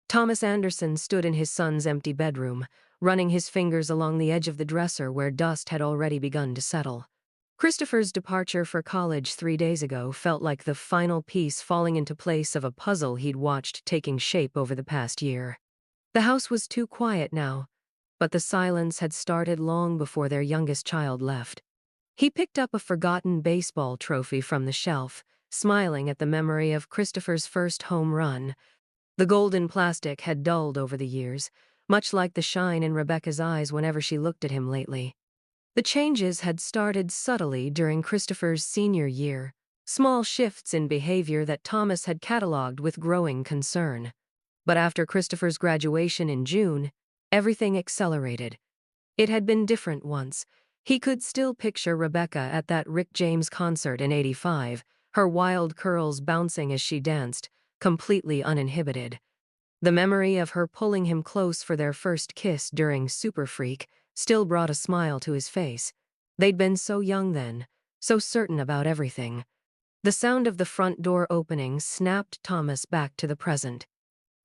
Thomas Anderson stood in his son's empty bedroom, running his fingers along the edge of the dresser where dust had already begun to settle. Christopher's departure for college 3 days ago felt like the final piece falling into place of a puzzle he'd watched taking shape over the past year. The house was too quiet now, but the silence had started long before their youngest child left. He picked up a forgotten baseball trophy from the shelf, smiling at the memory of Christopher's first home run. The golden plastic had dulled over the years, much like the shine in Rebecca's eyes whenever she looked at him lately. The changes had started subtly during Christopher's senior year, small shifts in behavior that Thomas had catalogued with growing concern. But after Christopher's graduation in June, everything accelerated. It had been different once. He could still picture Rebecca at that Rick James concert in '85, her wild curls bouncing as she danced, completely uninhibited. The memory of her pulling him close for their first kiss during Super Freak still brought a smile to his face. They'd been so young then, so certain about everything. The sound of the front door opening snapped Thomas back to the present.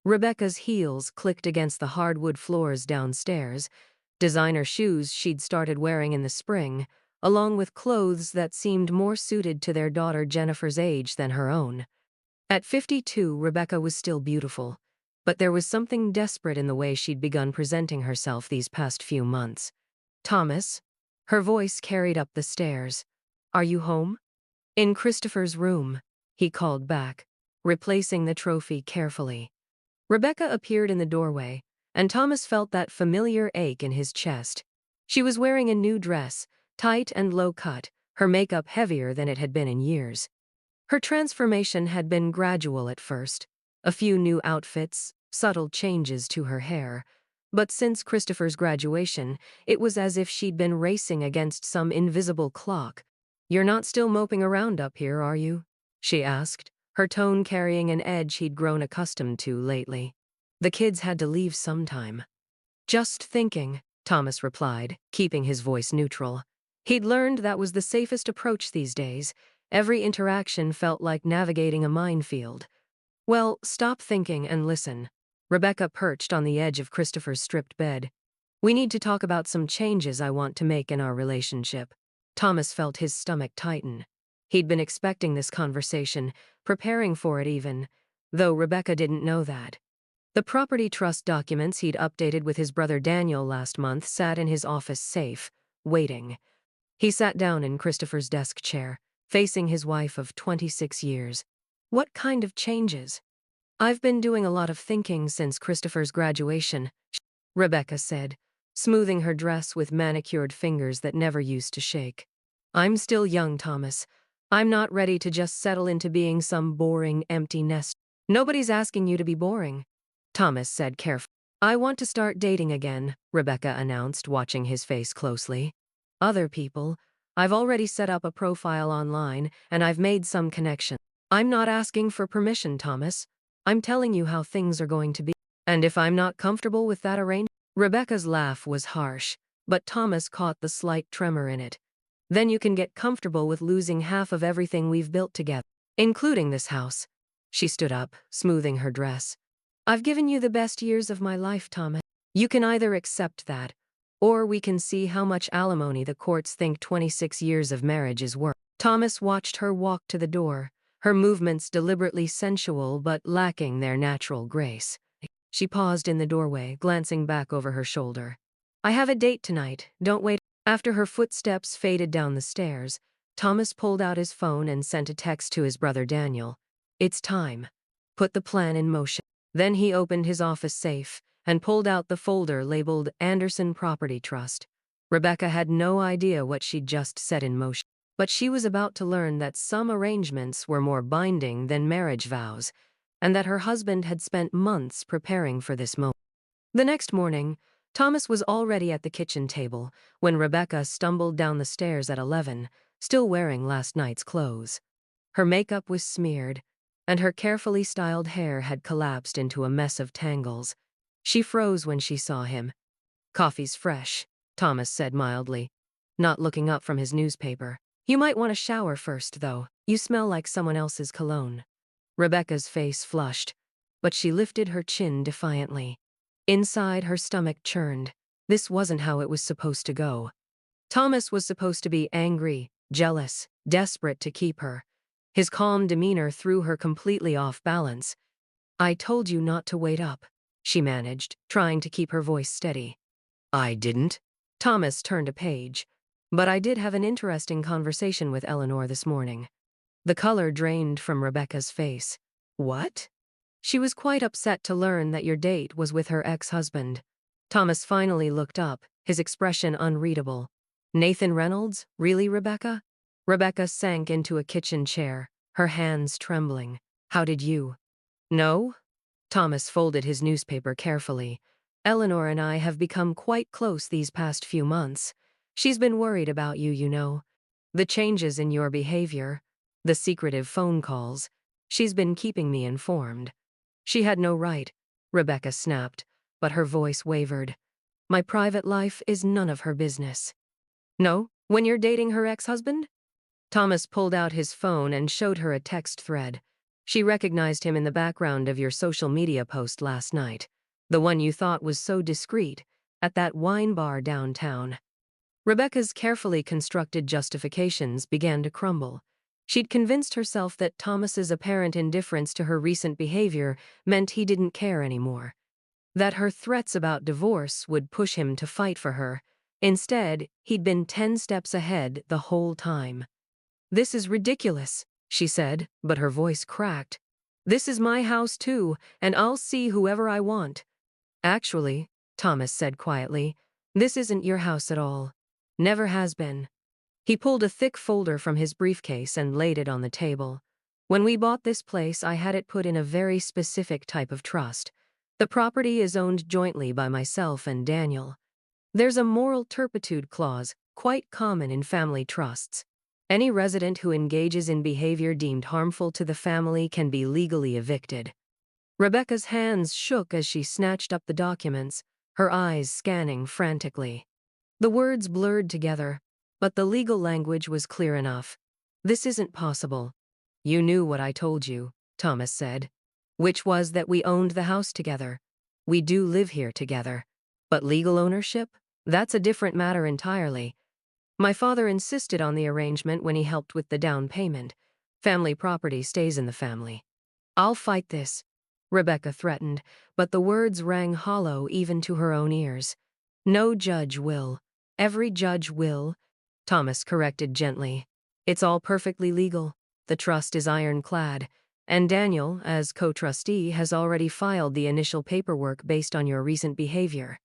Rebecca's heels clicked against the hardwood floors downstairs, designer shoes she'd started wearing in the spring, along with clothes that seemed more suited to their daughter Jennifer's age than her own. At 52, Rebecca was still beautiful, but there was something desperate in the way she'd begun presenting herself these past few months. "Thomas?" Her voice carried up the stairs. "Are you home?" "In Christopher's room," he called back, replacing the trophy carefully. Rebecca appeared in the doorway, and Thomas felt that familiar ache in his chest. She was wearing a new dress, tight and low-cut, her makeup heavier than it had been in years. Her transformation had been gradual at first, a few new outfits, subtle changes to her hair, but since Christopher's graduation, it was as if she'd been racing against some invisible clock. "You're not still moping around up here, are you?" she asked, her tone carrying an edge he'd grown accustomed to lately. "The kids had to leave sometime." "Just thinking," Thomas replied, keeping his voice neutral. He'd learned that was the safest approach these days. Every interaction felt like navigating a minefield. "Well, stop thinking and listen." Rebecca perched on the edge of Christopher's stripped bed. "We need to talk about some changes I want to make in our relationship." Thomas felt his stomach tighten. He'd been expecting this conversation, preparing for it even, though Rebecca didn't know that. The property trust documents he'd updated with his brother Daniel last month sat in his office safe, waiting. He sat down in Christopher's desk chair, facing his wife of 26 years. "What kind of changes?" "I've been doing a lot of thinking since Christopher's graduation," Rebecca said, smoothing her dress with manicured fingers that never used to shake. "I'm still young, Thomas. I'm not ready to just settle into being some boring, empty nest." "Nobody's asking you to be boring," Thomas said carefully. "I want to start dating again," Rebecca announced, watching his face closely. "Other people. I've already set up a profile online, and I've made some connections." "I'm not asking for permission, Thomas. I'm telling you how things are going to be. And if I'm not comfortable with that arrangement—" Rebecca's laugh was harsh, but Thomas caught the slight tremor in it. "Then you can get comfortable with losing half of everything we've built together, including this house." She stood up, smoothing her dress. "I've given you the best years of my life, Thomas. You can either accept that, or we can see how much alimony the courts think 26 years of marriage is worth." Thomas watched her walk to the door, her movements deliberately sensual but lacking their natural grace. She paused in the doorway, glancing back over her shoulder. "I have a date tonight, don't wait." After her footsteps faded down the stairs, Thomas pulled out his phone and sent a text to his brother Daniel. "It's time. Put the plan in motion." Then he opened his office safe and pulled out the folder labeled Anderson Property Trust. Rebecca had no idea what she'd just set in motion, but she was about to learn that some arrangements were more binding than marriage vows, and that her husband had spent months preparing for this moment. The next morning, Thomas was already at the kitchen table when Rebecca stumbled down the stairs at 11, still wearing last night's clothes. Her makeup was smeared, and her carefully styled hair had collapsed into a mess of tangles. She froze when she saw him. "Coffee's fresh," Thomas said mildly, not looking up from his newspaper. "You might want a shower first, though. You smell like someone else's cologne." Rebecca's face flushed. but she lifted her chin defiantly. Inside, her stomach churned. This wasn't how it was supposed to go. Thomas was supposed to be angry, jealous, desperate to keep her. His calm demeanor threw her completely off balance. "I told you not to wait up," she managed, trying to keep her voice steady. "I didn't." Thomas turned a page. "But I did have an interesting conversation with Eleanor this morning." The color drained from Rebecca's face. "What?" "She was quite upset to learn that your date was with her ex-husband." Thomas finally looked up, his expression unreadable. "Nathan Reynolds? Really, Rebecca?" Rebecca sank into a kitchen chair, her hands trembling. "How did you know?" Thomas folded his newspaper carefully. "Eleanor and I have become quite close these past few months. She's been worried about you, you know. The changes in your behavior, the secretive phone calls. She's been keeping me informed." "She had no right," Rebecca snapped, but her voice wavered. "My private life is none of her business." "No? When you're dating her ex-husband?" Thomas pulled out his phone and showed her a text thread. "She recognized him in the background of your social media post last night. The one you thought was so discreet, at that wine bar downtown." Rebecca's carefully constructed justifications began to crumble. She'd convinced herself that Thomas's apparent indifference to her recent behavior meant he didn't care anymore, that her threats about divorce would push him to fight for her. Instead, he'd been 10 steps ahead the whole time. "This is ridiculous," she said, but her voice cracked. "This is my house too, and I'll see whoever I want." "Actually," Thomas said quietly, "this isn't your house at all. Never has been." He pulled a thick folder from his briefcase and laid it on the table. "When we bought this place, I had it put in a very specific type of trust. The property is owned jointly by myself and Daniel. There's a moral turpitude clause, quite common in family trusts. Any resident who engages in behavior deemed harmful to the family can be legally evicted." Rebecca's hands shook as she snatched up the documents, her eyes scanning frantically. The words blurred together, but the legal language was clear enough. "This isn't possible." "You knew what I told you," Thomas said, "which was that we owned the house together. We do live here together. But legal ownership? That's a different matter entirely. My father insisted on the arrangement when he helped with the down payment. Family property stays in the family." "I'll fight this," Rebecca threatened, but the words rang hollow even to her own ears. "No judge will. Every judge will," Thomas corrected gently. "It's all perfectly legal. The trust is ironclad, and Daniel, as co-trustee, has already filed the initial paperwork based on your recent behavior."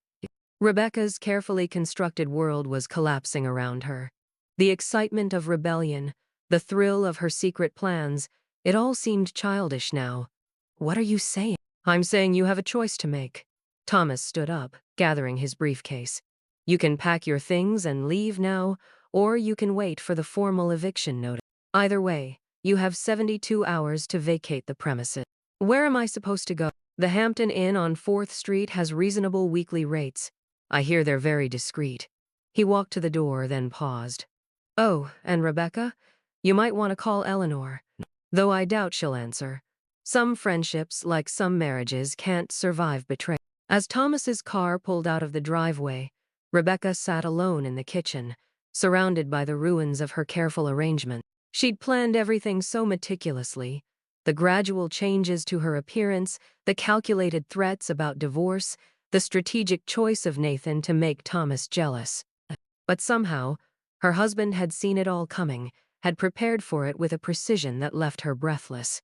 Rebecca's carefully constructed world was collapsing around her. The excitement of rebellion, the thrill of her secret plans, it all seemed childish now. "What are you saying?" "I'm saying you have a choice to make." Thomas stood up, gathering his briefcase. "You can pack your things and leave now, or you can wait for the formal eviction notice. Either way, you have 72 hours to vacate the premises." "Where am I supposed to go?" "The Hampton Inn on 4th Street has reasonable weekly rates. I hear they're very discreet." He walked to the door, then paused. "Oh, and Rebecca? You might want to call Eleanor, though I doubt she'll answer. Some friendships, like some marriages, can't survive betrayal." As Thomas's car pulled out of the driveway, Rebecca sat alone in the kitchen, surrounded by the ruins of her careful arrangement. She'd planned everything so meticulously: the gradual changes to her appearance, the calculated threats about divorce, the strategic choice of Nathan to make Thomas jealous. But somehow, her husband had seen it all coming, had prepared for it with a precision that left her breathless.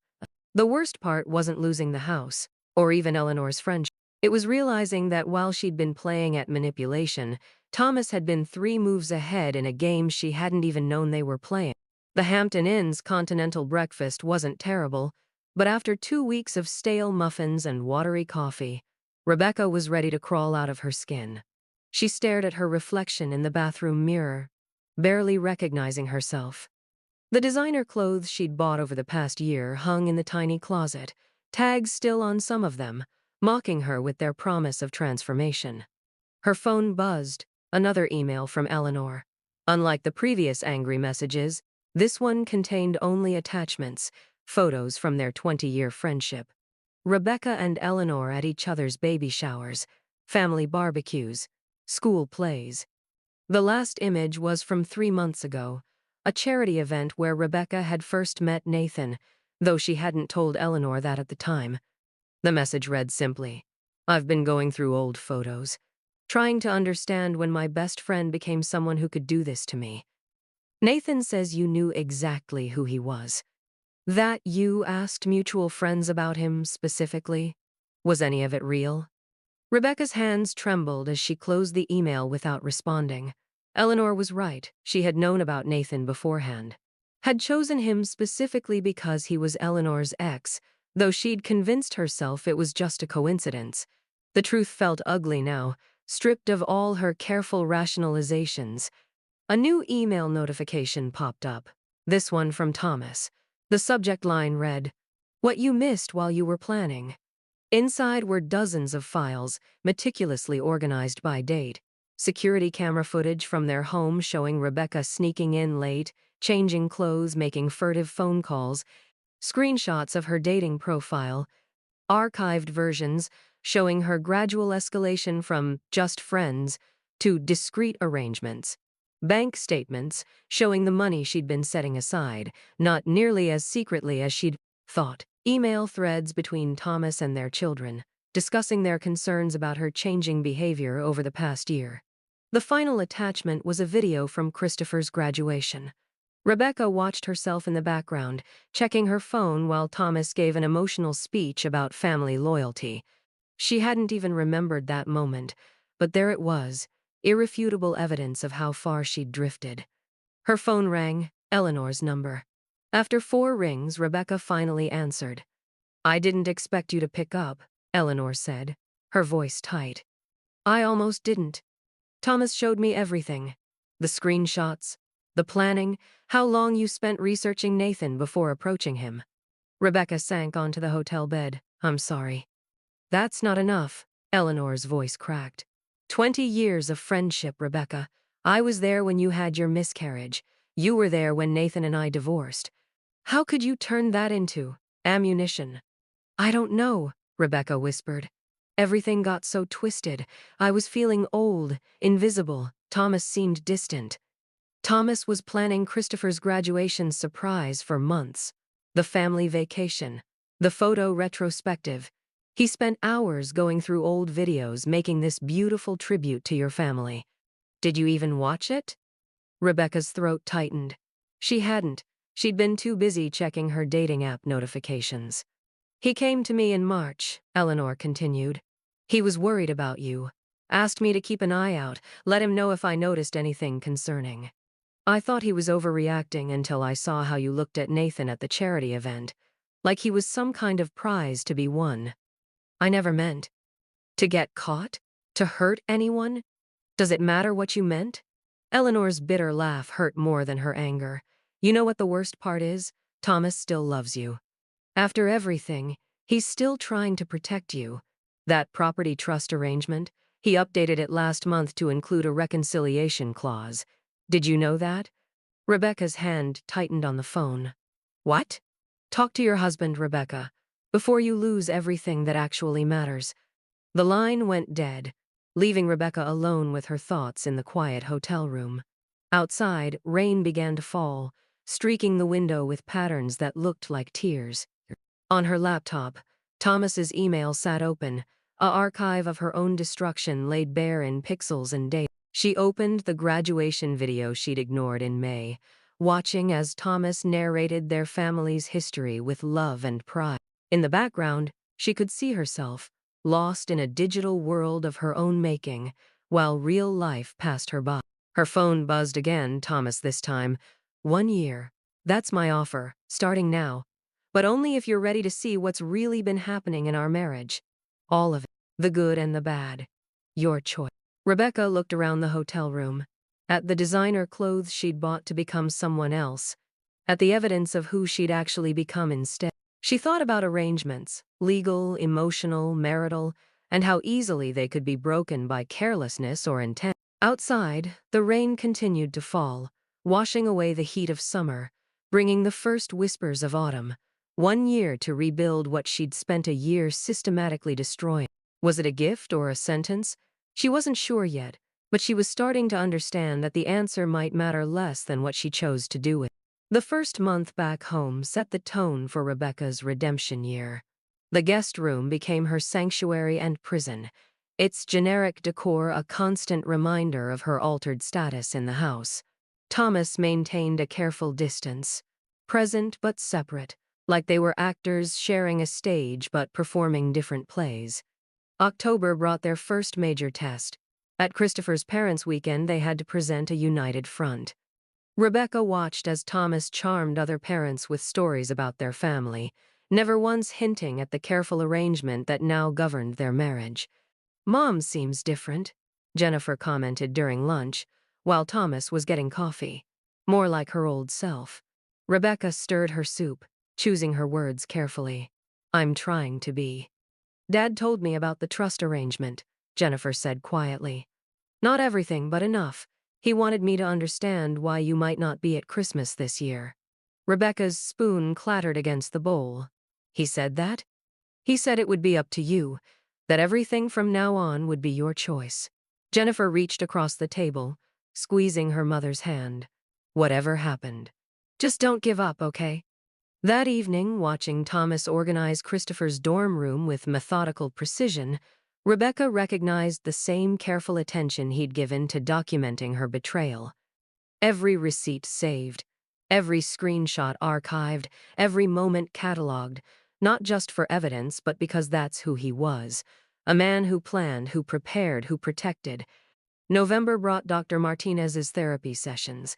The worst part wasn't losing the house, or even Eleanor's friendship. It was realizing that while she'd been playing at manipulation, Thomas had been 3 moves ahead in a game she hadn't even known they were playing. The Hampton Inn's continental breakfast wasn't terrible, but after 2 weeks of stale muffins and watery coffee, Rebecca was ready to crawl out of her skin. She stared at her reflection in the bathroom mirror, barely recognizing herself. The designer clothes she'd bought over the past year hung in the tiny closet, tags still on some of them, mocking her with their promise of transformation. Her phone buzzed, another email from Eleanor. Unlike the previous angry messages, this one contained only attachments, photos from their 20-year friendship. Rebecca and Eleanor at each other's baby showers, family barbecues, school plays. The last image was from 3 months ago, a charity event where Rebecca had first met Nathan, though she hadn't told Eleanor that at the time. The message read simply, "I've been going through old photos, trying to understand when my best friend became someone who could do this to me. Nathan says you knew exactly who he was. That you asked mutual friends about him specifically? Was any of it real?" Rebecca's hands trembled as she closed the email without responding. Eleanor was right. She had known about Nathan beforehand. Had chosen him specifically because he was Eleanor's ex, though she'd convinced herself it was just a coincidence. The truth felt ugly now, stripped of all her careful rationalizations. A new email notification popped up, this one from Thomas. The subject line read, "What you missed while you were planning." Inside were dozens of files, meticulously organized by date. Security camera footage from their home showing Rebecca sneaking in late, changing clothes, making furtive phone calls, screenshots of her dating profile, archived versions showing her gradual escalation from just friends to discreet arrangements, bank statements showing the money she'd been setting aside, not nearly as secretly as she'd thought, email threads between Thomas and their children, discussing their concerns about her changing behavior over the past year. The final attachment was a video from Christopher's graduation. Rebecca watched herself in the background, checking her phone while Thomas gave an emotional speech about family loyalty. She hadn't even remembered that moment, but there it was, irrefutable evidence of how far she'd drifted. Her phone rang, Eleanor's number. After 4 rings, Rebecca finally answered. "I didn't expect you to pick up," Eleanor said, her voice tight. "I almost didn't. Thomas showed me everything. The screenshots, the planning, how long you spent researching Nathan before approaching him." Rebecca sank onto the hotel bed. "I'm sorry." "That's not enough," Eleanor's voice cracked. 20 years of friendship, Rebecca. I was there when you had your miscarriage. You were there when Nathan and I divorced. How could you turn that into ammunition?" "I don't know," Rebecca whispered. "Everything got so twisted. I was feeling old, invisible. Thomas seemed distant. Thomas was planning Christopher's graduation surprise for months. The family vacation. The photo retrospective. He spent hours going through old videos making this beautiful tribute to your family. Did you even watch it?" Rebecca's throat tightened. She hadn't. She'd been too busy checking her dating app notifications. "He came to me in March," Eleanor continued. "He was worried about you. Asked me to keep an eye out, let him know if I noticed anything concerning. I thought he was overreacting until I saw how you looked at Nathan at the charity event, like he was some kind of prize to be won. I never meant to get caught, to hurt anyone. Does it matter what you meant?" Eleanor's bitter laugh hurt more than her anger. "You know what the worst part is? Thomas still loves you. After everything, he's still trying to protect you. That property trust arrangement, he updated it last month to include a reconciliation clause. Did you know that?" Rebecca's hand tightened on the phone. "What?" "Talk to your husband, Rebecca, before you lose everything that actually matters." The line went dead, leaving Rebecca alone with her thoughts in the quiet hotel room. Outside, rain began to fall, streaking the window with patterns that looked like tears. On her laptop, Thomas's email sat open, a archive of her own destruction laid bare in pixels and dates. She opened the graduation video she'd ignored in May, watching as Thomas narrated their family's history with love and pride. In the background, she could see herself, lost in a digital world of her own making, while real life passed her by. Her phone buzzed again, Thomas this time. 1 year. That's my offer, starting now. But only if you're ready to see what's really been happening in our marriage. All of it. The good and the bad. Your choice. Rebecca looked around the hotel room. At the designer clothes she'd bought to become someone else. At the evidence of who she'd actually become instead. She thought about arrangements, legal, emotional, marital, and how easily they could be broken by carelessness or intent. Outside, the rain continued to fall, washing away the heat of summer, bringing the first whispers of autumn. 1 year to rebuild what she'd spent a year systematically destroying. Was it a gift or a sentence? She wasn't sure yet, but she was starting to understand that the answer might matter less than what she chose to do with. The first month back home set the tone for Rebecca's redemption year. The guest room became her sanctuary and prison, its generic decor a constant reminder of her altered status in the house. Thomas maintained a careful distance, present but separate, like they were actors sharing a stage but performing different plays. October brought their first major test. At Christopher's parents' weekend, they had to present a united front. Rebecca watched as Thomas charmed other parents with stories about their family, never once hinting at the careful arrangement that now governed their marriage. "Mom seems different," Jennifer commented during lunch, while Thomas was getting coffee. "More like her old self." Rebecca stirred her soup, choosing her words carefully. "I'm trying to be." "Dad told me about the trust arrangement," Jennifer said quietly. "Not everything, but enough. He wanted me to understand why you might not be at Christmas this year." Rebecca's spoon clattered against the bowl. "He said that?" "He said it would be up to you, that everything from now on would be your choice." Jennifer reached across the table, squeezing her mother's hand. "Whatever happened, just don't give up, okay?" That evening, watching Thomas organize Christopher's dorm room with methodical precision, Rebecca recognized the same careful attention he'd given to documenting her betrayal. Every receipt saved, every screenshot archived, every moment cataloged, not just for evidence, but because that's who he was. A man who planned, who prepared, who protected. November brought Dr. Martinez's therapy sessions.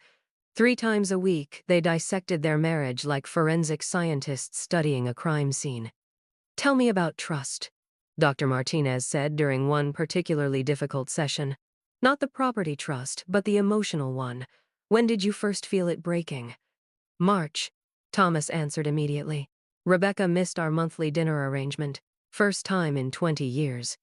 3 times a week, they dissected their marriage like forensic scientists studying a crime scene. "Tell me about trust," Dr. Martinez said during one particularly difficult session. "Not the property trust, but the emotional one. When did you first feel it breaking?" "March," Thomas answered immediately. "Rebecca missed our monthly dinner arrangement. First time in 20 years.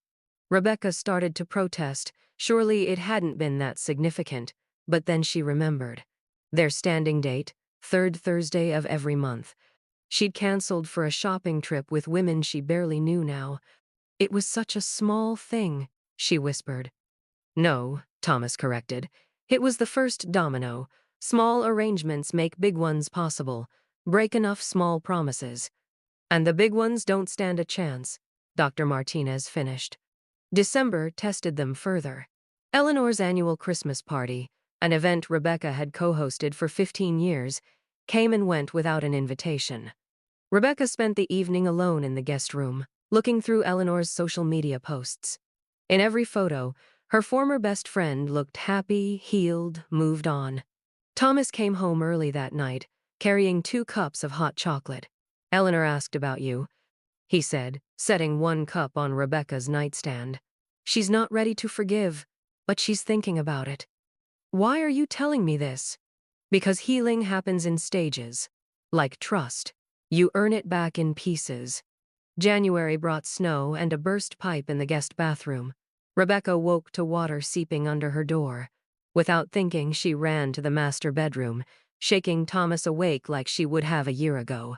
Rebecca started to protest. Surely it hadn't been that significant, but then she remembered. Their standing date, 3rd Thursday of every month. She'd canceled for a shopping trip with women she barely knew now. "It was such a small thing," she whispered. "No," Thomas corrected. "It was the first domino. Small arrangements make big ones possible. Break enough small promises. And the big ones don't stand a chance," Dr. Martinez finished. December tested them further. Eleanor's annual Christmas party, an event Rebecca had co-hosted for 15 years, came and went without an invitation. Rebecca spent the evening alone in the guest room, looking through Eleanor's social media posts. In every photo, her former best friend looked happy, healed, moved on. Thomas came home early that night, carrying 2 cups of hot chocolate. "Eleanor asked about you," he said, setting 1 cup on Rebecca's nightstand. "She's not ready to forgive, but she's thinking about it." "Why are you telling me this?" "Because healing happens in stages. Like trust. You earn it back in pieces." January brought snow and a burst pipe in the guest bathroom. Rebecca woke to water seeping under her door. Without thinking, she ran to the master bedroom, shaking Thomas awake like she would have a year ago.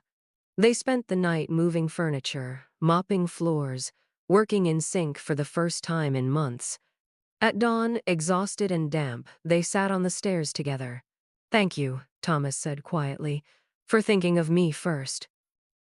They spent the night moving furniture, mopping floors, working in sync for the first time in months. At dawn, exhausted and damp, they sat on the stairs together. "Thank you," Thomas said quietly, "for thinking of me first."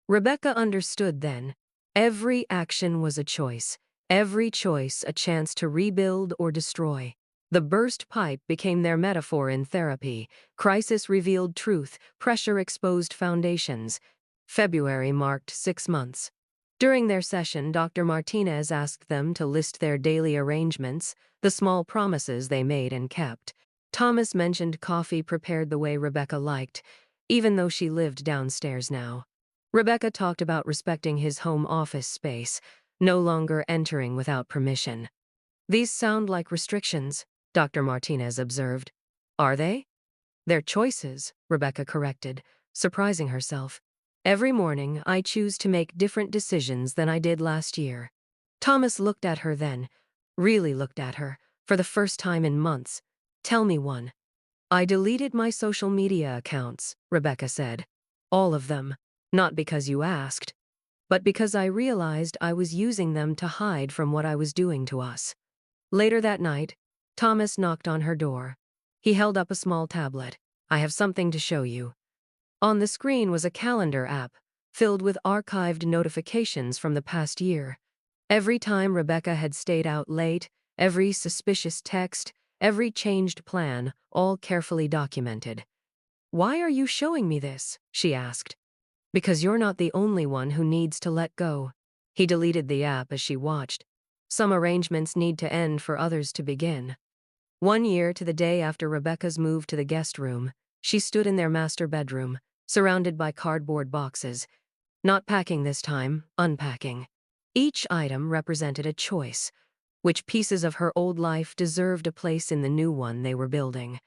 Rebecca understood then. Every action was a choice. Every choice a chance to rebuild or destroy. The burst pipe became their metaphor in therapy. Crisis revealed truth, pressure exposed foundations. February marked 6 months. During their session, Dr. Martinez asked them to list their daily arrangements, the small promises they made and kept. Thomas mentioned coffee prepared the way Rebecca liked, even though she lived downstairs now. Rebecca talked about respecting his home office space, no longer entering without permission. "These sound like restrictions," Dr. Martinez observed. "Are they?" "They're choices," Rebecca corrected, surprising herself. "Every morning, I choose to make different decisions than I did last year." Thomas looked at her then, really looked at her, for the first time in months. "Tell me one." "I deleted my social media accounts," Rebecca said. "All of them." Not because you asked, but because I realized I was using them to hide from what I was doing to us. Later that night, Thomas knocked on her door. He held up a small tablet. I have something to show you. On the screen was a calendar app, filled with archived notifications from the past year. Every time Rebecca had stayed out late, every suspicious text, every changed plan, all carefully documented. "Why are you showing me this?" she asked. "Because you're not the only one who needs to let go." He deleted the app as she watched. Some arrangements need to end for others to begin. 1 year to the day after Rebecca's move to the guest room, she stood in their master bedroom, surrounded by cardboard boxes. Not packing this time, unpacking. Each item represented a choice. Which pieces of her old life deserved a place in the new one they were building?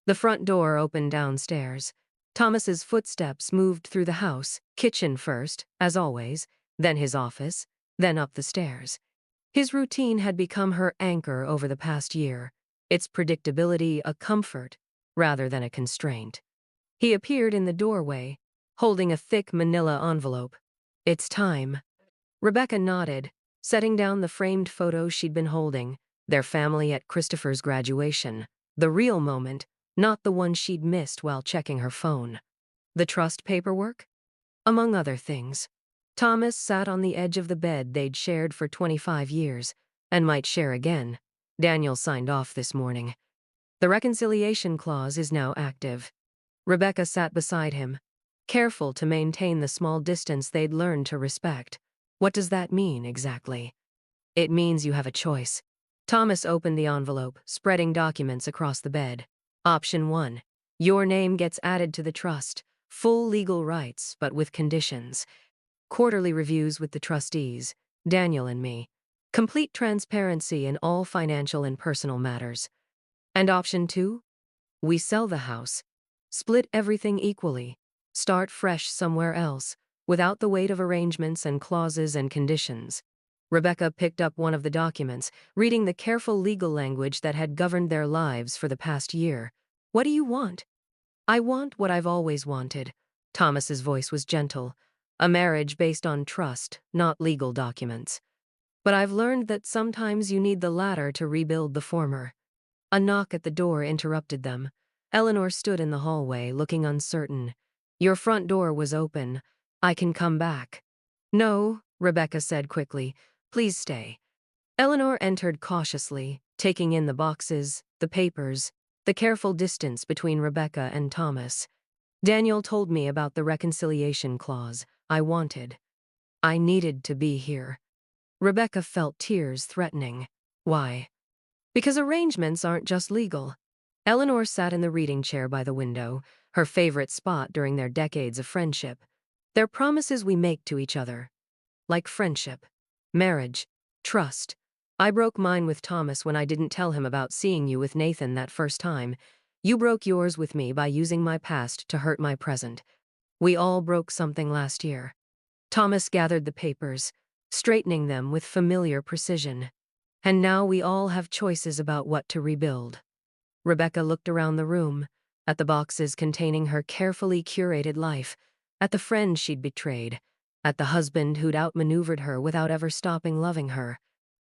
The front door opened downstairs. Thomas's footsteps moved through the house, kitchen first, as always, then his office, then up the stairs. His routine had become her anchor over the past year, its predictability a comfort rather than a constraint. He appeared in the doorway, holding a thick manila envelope. "It's time." Rebecca nodded, setting down the framed photos she'd been holding, their family at Christopher's graduation, the real moment, not the one she'd missed while checking her phone. The trust paperwork? Among other things. Thomas sat on the edge of the bed they'd shared for 25 years, and might share again. Daniel signed off this morning. The reconciliation clause is now active. Rebecca sat beside him, careful to maintain the small distance they'd learned to respect. "What does that mean, exactly?" "It means you have a choice." Thomas opened the envelope, spreading documents across the bed. Option 1. Your name gets added to the trust. Full legal rights, but with conditions. Quarterly reviews with the trustees, Daniel and me. Complete transparency in all financial and personal matters. And option 2? We sell the house. Split everything equally. Start fresh somewhere else, without the weight of arrangements and clauses and conditions. Rebecca picked up one of the documents, reading the careful legal language that had governed their lives for the past year. "What do you want?" "I want what I've always wanted." Thomas's voice was gentle. "A marriage based on trust, not legal documents. But I've learned that sometimes you need the latter to rebuild the former." A knock at the door interrupted them. Eleanor stood in the hallway, looking uncertain. "Your front door was open. I can come back." "No," Rebecca said quickly. "Please stay." Eleanor entered cautiously, taking in the boxes, the papers, the careful distance between Rebecca and Thomas. "Daniel told me about the reconciliation clause. I needed to be here." Rebecca felt tears threatening. "Why?" "Because arrangements aren't just legal." Eleanor sat in the reading chair by the window, her favorite spot during their decades of friendship. "They're promises we make to each other. Like friendship, marriage, trust. I broke mine with Thomas when I didn't tell him about seeing you with Nathan that first time. You broke yours with me by using my past to hurt my present. We all broke something last year." Thomas gathered the papers, straightening them with familiar precision. "And now we all have choices about what to rebuild." Rebecca looked around the room, at the boxes containing her carefully curated life, at the friend she'd betrayed, at the husband who'd outmaneuvered her without ever stopping loving her.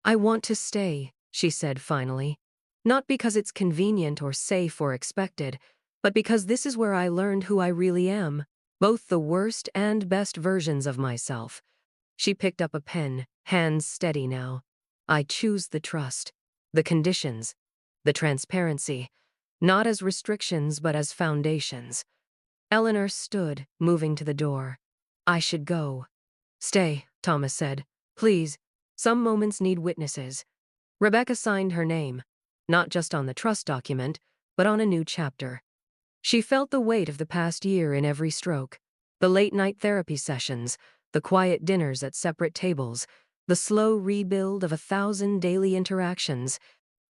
"I want to stay," she said finally. "Not because it's convenient or safe or expected, but because this is where I learned who I really am, both the worst and best versions of myself." She picked up a pen, hands steady now. "I choose the trust, the conditions, the transparency, not as restrictions but as foundations." Eleanor stood, moving to the door. "I should go." "Stay," Thomas said. "Please. Some moments need witnesses." Rebecca signed her name, not just on the trust document, but on a new chapter. She felt the weight of the past year in every stroke. The late-night therapy sessions, the quiet dinners at separate tables, the slow rebuild of 1,000 daily interactions.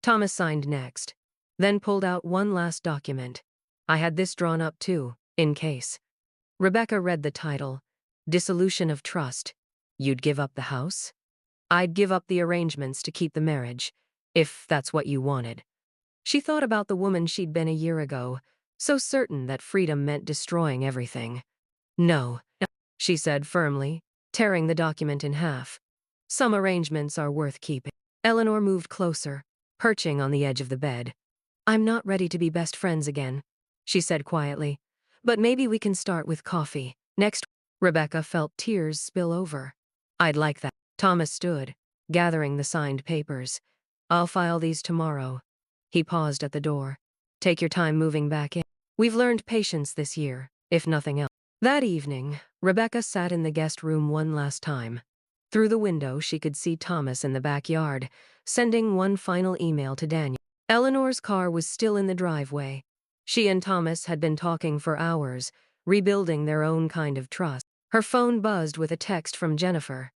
Thomas signed next, then pulled out one last document. "I had this drawn up too, in case." Rebecca read the title, "Dissolution of Trust. You'd give up the house?" "I'd give up the arrangements to keep the marriage, if that's what you wanted." She thought about the woman she'd been a year ago, so certain that freedom meant destroying everything. "No." she said firmly, tearing the document in half. Some arrangements are worth keeping. Eleanor moved closer, perching on the edge of the bed. I'm not ready to be best friends again, she said quietly. But maybe we can start with coffee. Next, Rebecca felt tears spill over. I'd like that. Thomas stood, gathering the signed papers. I'll file these tomorrow. He paused at the door. Take your time moving back in. We've learned patience this year, if nothing else. That evening, Rebecca sat in the guest room one last time. Through the window, she could see Thomas in the backyard, sending one final email to Daniel. Eleanor's car was still in the driveway. She and Thomas had been talking for hours, rebuilding their own kind of trust. Her phone buzzed with a text from Jennifer.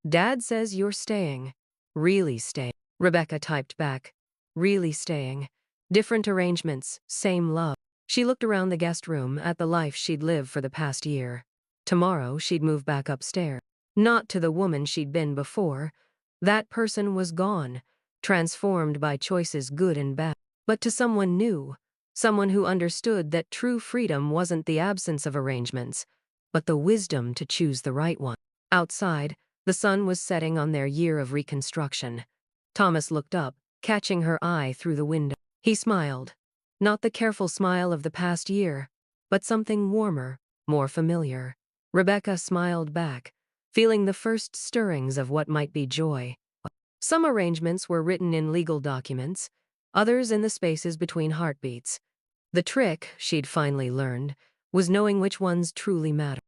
Dad says you're staying. Really staying. Rebecca typed back. Really staying. Different arrangements, same love. She looked around the guest room at the life she'd lived for the past year. Tomorrow, she'd move back upstairs. Not to the woman she'd been before. That person was gone, transformed by choices good and bad. But to someone new, someone who understood that true freedom wasn't the absence of arrangements, but the wisdom to choose the right one. Outside, the sun was setting on their year of reconstruction. Thomas looked up, catching her eye through the window. He smiled. Not the careful smile of the past year, but something warmer, more familiar. Rebecca smiled back, feeling the first stirrings of what might be joy. Some arrangements were written in legal documents, others in the spaces between heartbeats. The trick, she'd finally learned, was knowing which ones truly mattered.